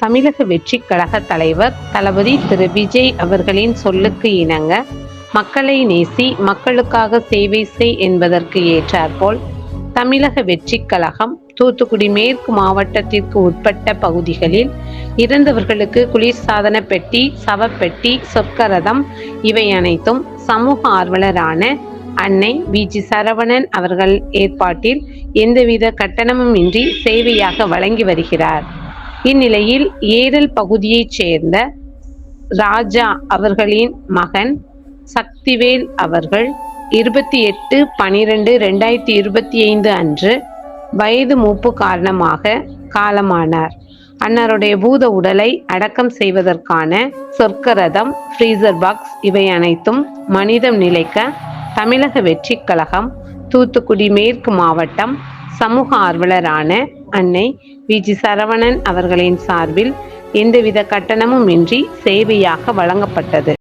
தமிழக வெற்றி கழக தலைவர் தளபதி திரு விஜய் அவர்களின் சொல்லுக்கு இணங்க மக்களை நேசி மக்களுக்காக சேவை செய் என்பதற்கு ஏற்றாற்போல் தமிழக வெற்றி கழகம் தூத்துக்குடி மேற்கு மாவட்டத்திற்கு உட்பட்ட பகுதிகளில் இறந்தவர்களுக்கு குளிர்சாதன பெட்டி, சவப்பெட்டி, சொர்க்கரதம் இவை அனைத்தும் சமூக ஆர்வலரான அன்னை வி.ஜி. சரவணன் அவர்கள் ஏற்பாட்டில் எந்தவித கட்டணமும் இன்றி சேவையாக வழங்கி வருகிறார். இந்நிலையில் ஏரல் பகுதியைச் சேர்ந்த ராஜா அவர்களின் மகன் சக்திவேல் அவர்கள் 28/12/2025 அன்று வயது மூப்பு காரணமாக காலமானார். அன்னாருடைய பூத உடலை அடக்கம் செய்வதற்கான சொர்க்கரதம், ஃப்ரீசர் பாக்ஸ் இவை அனைத்தும் மனிதம் நிலைக்க தமிழக வெற்றி கழகம் தூத்துக்குடி மேற்கு மாவட்டம் சமூக ஆர்வலரான அன்னை வி.ஜி. சரவணன் அவர்களின் சார்பில் எந்தவித கட்டணமும் இன்றி சேவையாக வழங்கப்பட்டது.